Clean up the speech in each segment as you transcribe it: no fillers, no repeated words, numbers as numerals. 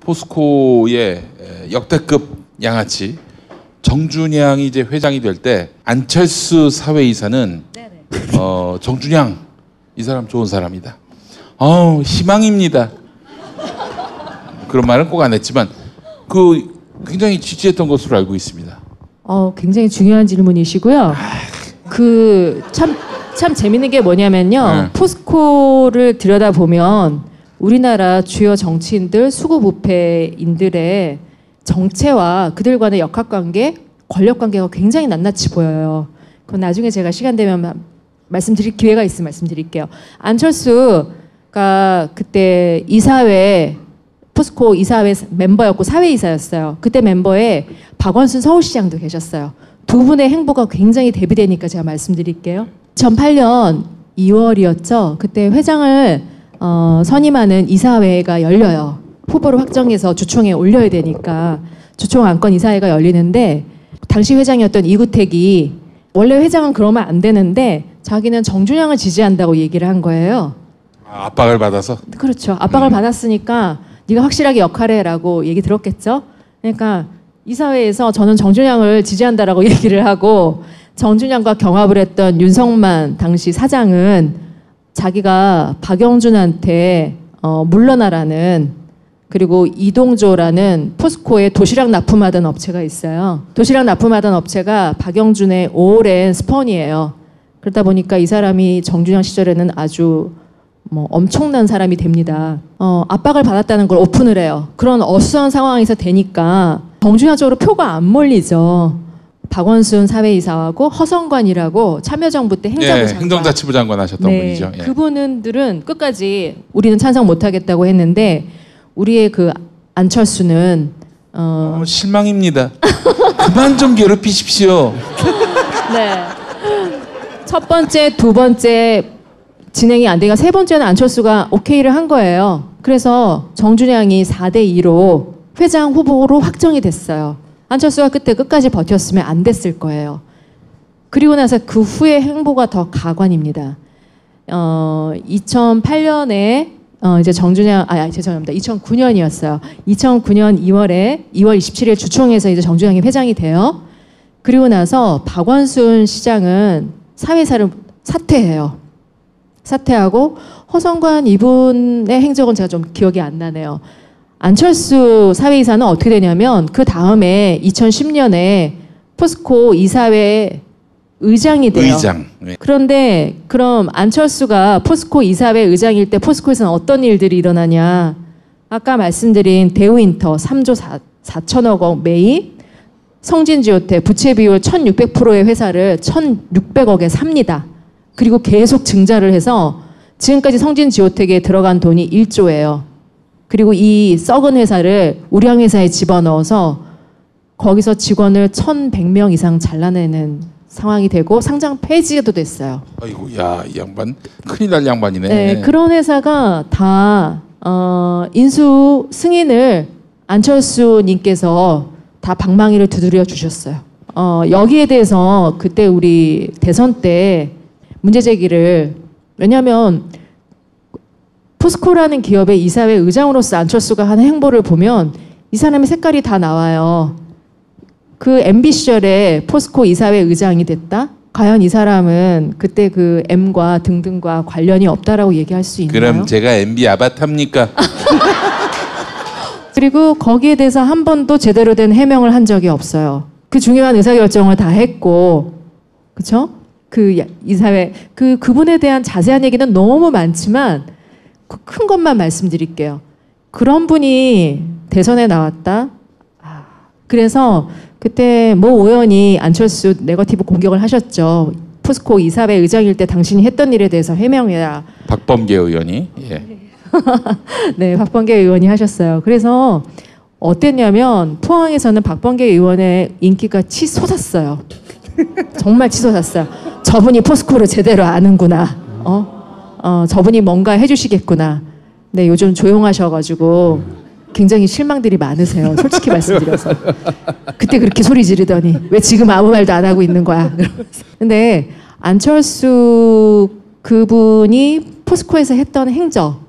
포스코의 역대급 양아치 정준양이 이제 회장이 될 때 안철수 사회이사는 정준양 이 사람 좋은 사람이다. 희망입니다. 그런 말은 꼭 안 했지만 굉장히 지지했던 것으로 알고 있습니다. 굉장히 중요한 질문이시고요. 참 재밌는 게 뭐냐면요. 포스코를 들여다보면 우리나라 주요 정치인들, 수구부패인들의 정체와 그들 간의 역학관계, 권력관계가 굉장히 낱낱이 보여요. 그건 나중에 제가 시간 되면 말씀드릴 기회가 있으면 말씀드릴게요. 안철수가 그때 이사회, 포스코 이사회 멤버였고 사회이사였어요. 그때 멤버에 박원순 서울시장도 계셨어요. 두 분의 행보가 굉장히 대비되니까 제가 말씀드릴게요. 2008년 2월이었죠. 그때 회장을 선임하는 이사회가 열려요. 후보를 확정해서 주총에 올려야 되니까 주총 안건 이사회가 열리는데 당시 회장이었던 이구택이 원래 회장은 그러면 안 되는데 자기는 정준양을 지지한다고 얘기를 한 거예요. 압박을 받아서? 그렇죠. 압박을 받았으니까 네가 확실하게 역할해라고 얘기 들었겠죠. 그러니까 이사회에서 저는 정준양을 지지한다라고 얘기를 하고 정준양과 경합을 했던 윤석만 당시 사장은 자기가 박영준한테 물러나라는 그리고 이동조라는 포스코에 도시락 납품하던 업체가 있어요. 도시락 납품하던 업체가 박영준의 오랜 스폰이에요. 그러다 보니까 이 사람이 정준양 시절에는 아주 엄청난 사람이 됩니다. 압박을 받았다는 걸 오픈을 해요. 그런 어수선한 상황에서 되니까 정준양 쪽으로 표가 안 몰리죠. 박원순 사회이사하고 허성관이라고 참여정부 때 행정부 장관. 행정자치부 장관 하셨던 분이죠. 그분들은 끝까지 우리는 찬성 못하겠다고 했는데 우리의 안철수는 실망입니다. 그만 좀 괴롭히십시오. 네. 첫 번째, 두 번째 진행이 안 되니까 세 번째는 안철수가 오케이를 한 거예요. 그래서 정준양이 4대2로 회장 후보로 확정이 됐어요. 안철수가 그때 끝까지 버텼으면 안 됐을 거예요. 그리고 나서 그 후의 행보가 더 가관입니다. 2008년에 이제 정준양, 죄송합니다. 2009년이었어요. 2009년 2월 27일 주총에서 이제 정준양이 회장이 돼요. 그리고 나서 박원순 시장은 사회사를 사퇴해요. 사퇴하고 허성관 이분의 행적은 제가 좀 기억이 안 나네요. 안철수 사회이사는 어떻게 되냐면 그 다음에 2010년에 포스코 이사회 의장이 돼요. 의장. 그런데 그럼 안철수가 포스코 이사회 의장일 때 포스코에서는 어떤 일들이 일어나냐. 아까 말씀드린 대우인터 3조 4천억 원 매입, 성진지오텍 부채 비율 1600%의 회사를 1600억에 삽니다. 그리고 계속 증자를 해서 지금까지 성진지오텍에 들어간 돈이 1조예요. 그리고 이 썩은 회사를 우량회사에 집어넣어서 거기서 직원을 1100명 이상 잘라내는 상황이 되고 상장 폐지도 됐어요. 아이고, 이 양반 큰일 날 양반이네. 네, 그런 회사가 다 인수 승인을 안철수님께서 다 방망이를 두드려 주셨어요. 여기에 대해서 그때 우리 대선 때 문제 제기를, 왜냐하면 포스코라는 기업의 이사회 의장으로서 안철수가 하는 행보를 보면 이 사람의 색깔이 다 나와요. 그 MB 시절에 포스코 이사회 의장이 됐다? 과연 이 사람은 그때 그 M과 등등과 관련이 없다라고 얘기할 수 있나요? 그럼 제가 MB 아바타입니까? 그리고 거기에 대해서 한 번도 제대로 된 해명을 한 적이 없어요. 그 중요한 의사결정을 다 했고, 그쵸? 그 이사회, 그분에 대한 자세한 얘기는 너무 많지만 큰 것만 말씀드릴게요. 그런 분이 대선에 나왔다? 그래서 그때 모 의원이 안철수 네거티브 공격을 하셨죠. 포스코 이사회 의장일 때 당신이 했던 일에 대해서 해명해라. 박범계 의원이. 예. 네, 박범계 의원이 하셨어요. 그래서 어땠냐면 포항에서는 박범계 의원의 인기가 치솟았어요. 정말 치솟았어요. 저분이 포스코를 제대로 아는구나. 저분이 뭔가 해주시겠구나. 네, 요즘 조용하셔가지고 굉장히 실망들이 많으세요. 솔직히 말씀드려서. 그때 그렇게 소리 지르더니 왜 지금 아무 말도 안 하고 있는 거야. 근데 안철수 그분이 포스코에서 했던 행적,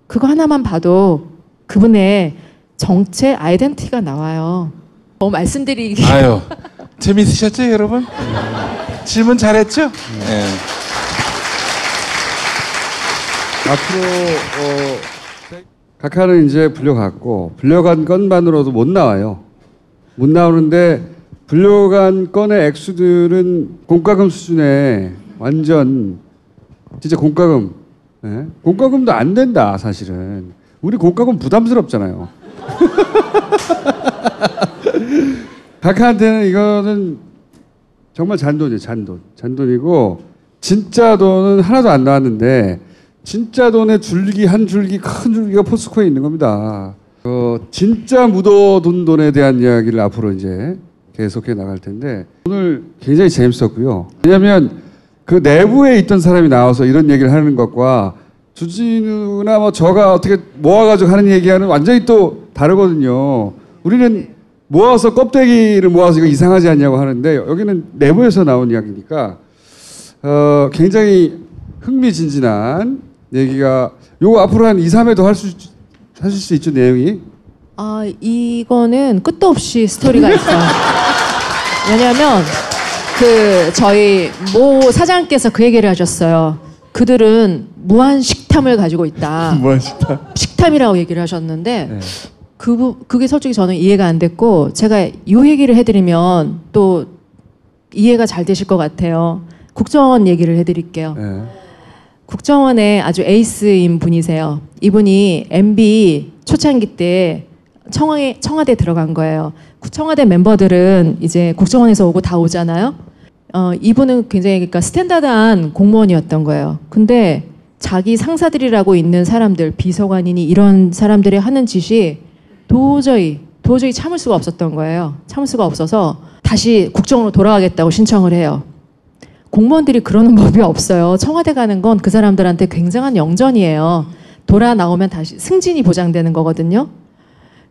그거 하나만 봐도 그분의 정체 아이덴티티가 나와요. 말씀드리기 아유, 재밌으셨죠, 여러분? 질문 잘했죠? 네. 앞으로 각하는 이제 불려갔고 불려간 건만으로도 못 나와요. 못 나오는데 불려간 건의 액수들은 공과금 수준의 완전 진짜 공과금. 네? 공과금도 안 된다 사실은. 우리 공과금 부담스럽잖아요. 각하한테는 이거는 정말 잔돈이에요. 잔돈이고 진짜 돈은 하나도 안 나왔는데 진짜 돈의 줄기 한 줄기 큰 줄기가 포스코에 있는 겁니다. 진짜 묻어둔 돈에 대한 이야기를 앞으로 이제 계속해 나갈 텐데 오늘 굉장히 재밌었고요. 왜냐하면 그 내부에 있던 사람이 나와서 이런 얘기를 하는 것과 주진우나 뭐 저가 어떻게 모아가지고 하는 얘기하는 완전히 또 다르거든요. 우리는 모아서 껍데기를 모아서 이거 이상하지 않냐고 하는데 여기는 내부에서 나온 이야기니까 굉장히 흥미진진한 얘기가 요거 앞으로 한 2, 3회 더 하실 수 있죠, 내용이? 이거는 끝도 없이 스토리가 있어요. 왜냐면 저희 모 사장께서 그 얘기를 하셨어요. 그들은 무한 식탐을 가지고 있다. 무한 식탐. 식탐이라고 얘기를 하셨는데 네. 그게 솔직히 저는 이해가 안 됐고 제가 이 얘기를 해드리면 또 이해가 잘 되실 것 같아요. 국정원 얘기를 해드릴게요. 네. 국정원의 아주 에이스인 분이세요. 이분이 MB 초창기 때 청와대 들어간 거예요. 청와대 멤버들은 이제 국정원에서 오고 다 오잖아요. 이분은 굉장히 그러니까 스탠다드한 공무원이었던 거예요. 근데 자기 상사들이라고 있는 사람들, 비서관이니 이런 사람들이 하는 짓이 도저히 참을 수가 없었던 거예요. 참을 수가 없어서 다시 국정원으로 돌아가겠다고 신청을 해요. 공무원들이 그러는 법이 없어요. 청와대 가는 건 그 사람들한테 굉장한 영전이에요. 돌아 나오면 다시 승진이 보장되는 거거든요.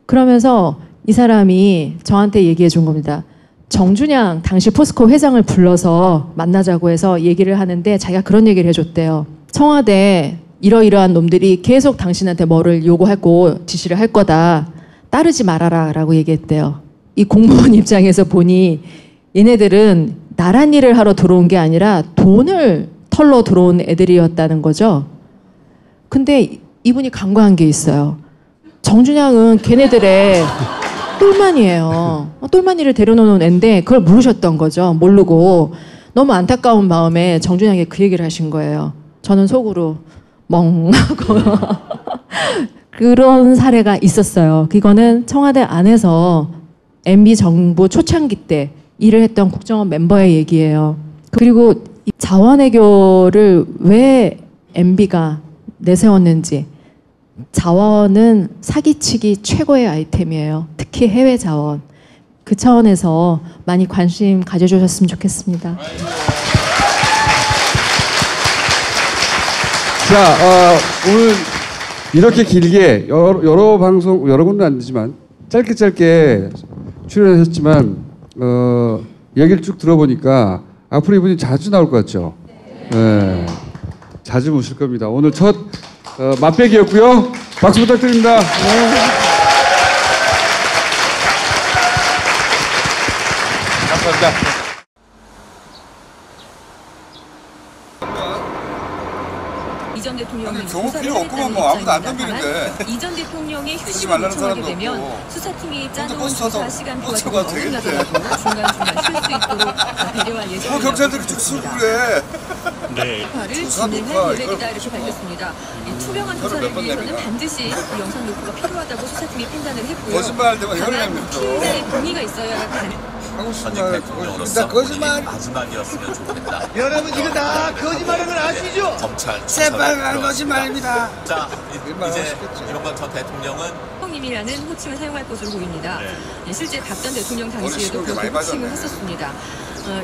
그러면서 이 사람이 저한테 얘기해 준 겁니다. 정준양 당시 포스코 회장을 불러서 만나자고 해서 얘기를 하는데 자기가 그런 얘기를 해줬대요. 청와대 이러이러한 놈들이 계속 당신한테 뭐를 요구하고 지시를 할 거다. 따르지 말아라 라고 얘기했대요. 이 공무원 입장에서 보니 얘네들은 나란 일을 하러 들어온 게 아니라 돈을 털러 들어온 애들이었다는 거죠. 근데 이분이 간과한 게 있어요. 정준양은 걔네들의 똘마니예요. 똘마니를 데려놓은 애인데 그걸 모르셨던 거죠. 모르고 너무 안타까운 마음에 정준양에게 그 얘기를 하신 거예요. 저는 속으로 멍하고 그런 사례가 있었어요. 이거는 청와대 안에서 MB 정부 초창기 때 일을 했던 국정원 멤버의 얘기예요. 그리고 이 자원외교를 왜 MB가 내세웠는지. 자원은 사기치기 최고의 아이템이에요. 특히 해외 자원. 그 차원에서 많이 관심 가져주셨으면 좋겠습니다. 자, 오늘 이렇게 길게 여러 방송, 여러 군데 안 되지만 짧게 출연하셨지만 얘기를 쭉 들어보니까 앞으로 이분이 자주 나올 것 같죠? 네. 자주 모실 겁니다. 오늘 첫 맛배기였고요. 박수 부탁드립니다. 감사합니다. 이전 대통령이 경호 필요 없구만 뭐 아무도 안 덤비는데. 이전 대통령이 휴식을 말라는 요청하게 사람도 되면 없고. 수사팀이 짜놓은 버스 타서 조사 시간표가 버스 조금 가도 되겠대. 어긋나더라도 중간중간 쉴 수 있도록 배려할 예정이라고 경찰들이 쭉 쓰고 그래. 를 진행할 계획이다 이렇게 밝혔습니다. 이 투명한 조사를 몇번 위해서는 냅니까? 반드시 이 영상 녹화가 필요하다고 수사팀이 판단을 했고요. 거짓말할 때만 혀를 다만 냅니다. 팀의 동의가 있어야 가능. 하고 싶은 전직 말 대통령으로서 다 거짓말. 마지막이었으면 좋겠다. 여러분 이거 다 거짓말인 걸 아시죠? 검찰 새빨간 거짓말입니다. 자, 일만 이제 하시겠죠. 이명박 전 대통령은 형님이라는 호칭을 사용할 것으로 보입니다. 실제 박 전 대통령 당시에도 어르신들 그렇게 많이 호칭을 맞았네. 했었습니다.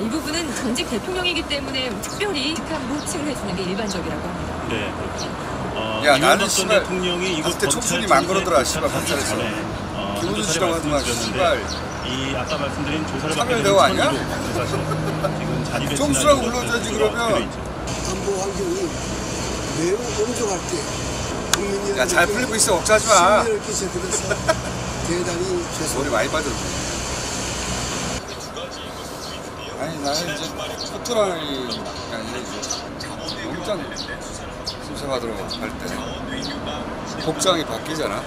이 부분은 전직 대통령이기 때문에 특별히 직함으로 호칭을 해주는 게 일반적이라고 합니다. 네, 그렇죠. 야, 나는 이명박 전 씨발 대통령이 이곳 그때 검찰 촉순이 망그러더라, 청사에 씨발, 검찰에서. 전에 김우준 먼저 씨라고 전에 하더만, 말씀드렸는데 이 아까 말씀드린 조사를 받게 참여대우 되면 아니야? 천으로 사실은 지금 자리를 정수라고 지나는 불러줘야지, 것들이 그러면. 엎드려 있죠. 안보 환경이 매우 엄중할 때 국민이 야, 잘 풀리고 있어. 억지하지 마. 신뢰를 끼쳐드려서 대단히 돈이 많이 빠졌네. 아니 나는 이제 포토라는 게 아니라 이제 영장 수사받으러 갈 때 복장이 바뀌잖아.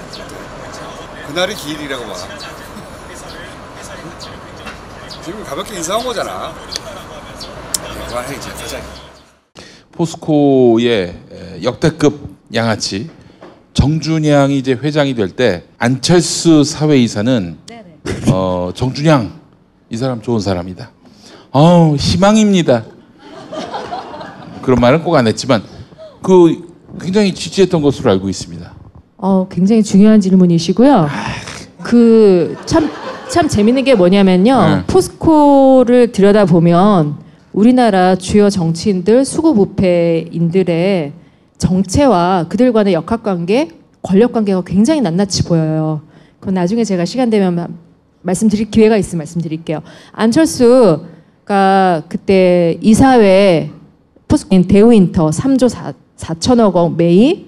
그날이 기일이라고 봐. 지금 가볍게 인사한 거잖아. 그만해 이제 가자. 포스코의 역대급 양아치 정준양이 이제 회장이 될 때 안철수 사회이사는 정준양 이 사람 좋은 사람이다. 희망입니다. 그런 말은 꼭 안 했지만 그 굉장히 지지했던 것으로 알고 있습니다. 굉장히 중요한 질문이시고요. 참 재밌는 게 뭐냐면요. 포스코를 들여다보면 우리나라 주요 정치인들, 수구부패인들의 정체와 그들 간의 역학관계, 권력관계가 굉장히 낱낱이 보여요. 그건 나중에 제가 시간 되면 말씀드릴 기회가 있으면 말씀드릴게요. 안철수가 그때 이사회 포스코 대우인터 3조 4천억 원 매입,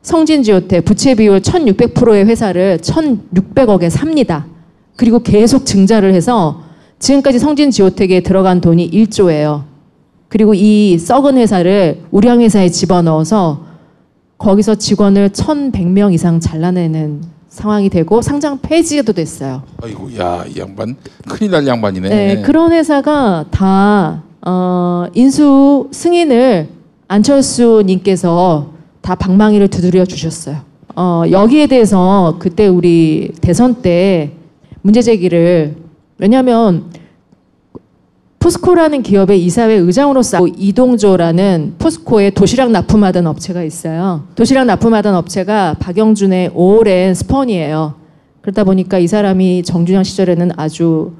성진지오텍 부채 비율 1600%의 회사를 1600억에 삽니다. 그리고 계속 증자를 해서 지금까지 성진지오텍에 들어간 돈이 1조예요. 그리고 이 썩은 회사를 우량회사에 집어넣어서 거기서 직원을 1100명 이상 잘라내는 상황이 되고 상장 폐지도 됐어요. 아이고, 야, 이 양반 큰일 날 양반이네. 네, 그런 회사가 다 인수 승인을 안철수님께서 다 방망이를 두드려 주셨어요. 여기에 대해서 그때 우리 대선 때 문제 제기를, 왜냐하면 포스코라는 기업의 이사회 의장으로서 이동조라는 포스코에 도시락 납품하던 업체가 있어요. 도시락 납품하던 업체가 박영준의 오랜 스폰이에요. 그러다 보니까 이 사람이 정준영 시절에는 아주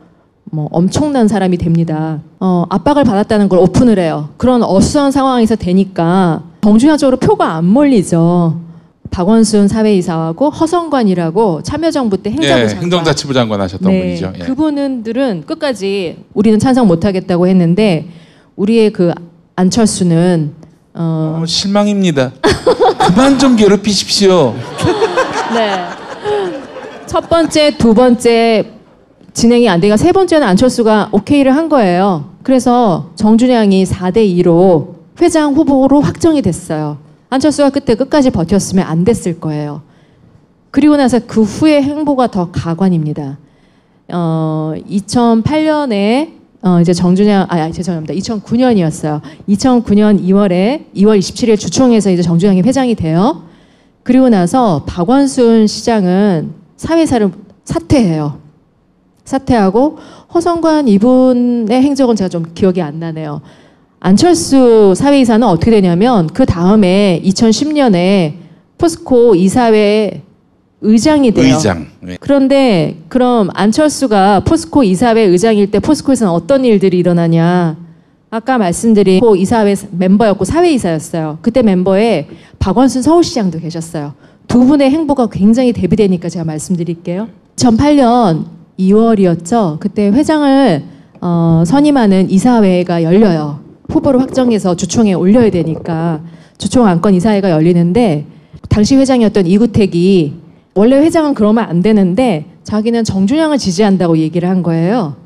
엄청난 사람이 됩니다. 압박을 받았다는 걸 오픈을 해요. 그런 어수선한 상황에서 되니까 정준영 쪽으로 표가 안 몰리죠. 박원순 사회이사하고 허성관이라고 참여정부 때 행자부 장관. 행정자치부 장관 하셨던 분이죠. 예. 그분들은 끝까지 우리는 찬성 못하겠다고 했는데 우리의 그 안철수는 실망입니다. 그만 좀 괴롭히십시오. 네. 첫 번째, 두 번째 진행이 안 되니까 세 번째는 안철수가 오케이를 한 거예요. 그래서 정준양이 4대2로 회장 후보로 확정이 됐어요. 안철수가 그때 끝까지 버텼으면 안 됐을 거예요. 그리고 나서 그 후의 행보가 더 가관입니다. 2008년에 이제 정준양, 죄송합니다. 2009년이었어요. 2009년 2월 27일 주총에서 이제 정준양이 회장이 돼요. 그리고 나서 박원순 시장은 사회사를 사퇴해요. 사퇴하고 허성관 이분의 행적은 제가 좀 기억이 안 나네요. 안철수 사회이사는 어떻게 되냐면 그 다음에 2010년에 포스코 이사회 의장이 돼요. 의장. 네. 그런데 그럼 안철수가 포스코 이사회 의장일 때 포스코에서는 어떤 일들이 일어나냐. 아까 말씀드린 포스코 이사회 멤버였고 사회이사였어요. 그때 멤버에 박원순 서울시장도 계셨어요. 두 분의 행보가 굉장히 대비되니까 제가 말씀드릴게요. 2008년 2월이었죠. 그때 회장을 선임하는 이사회가 열려요. 후보를 확정해서 주총에 올려야 되니까 주총 안건 이사회가 열리는데 당시 회장이었던 이구택이 원래 회장은 그러면 안 되는데 자기는 정준양을 지지한다고 얘기를 한 거예요.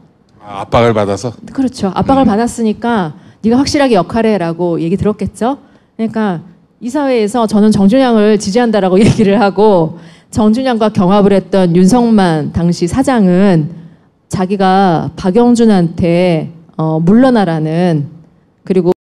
압박을 받아서? 그렇죠. 압박을 받았으니까 네가 확실하게 역할을 해라고 얘기 들었겠죠. 그러니까 이사회에서 저는 정준양을 지지한다라고 얘기를 하고 정준양과 경합을 했던 윤석만 당시 사장은 자기가 박영준한테 물러나라는, 그리고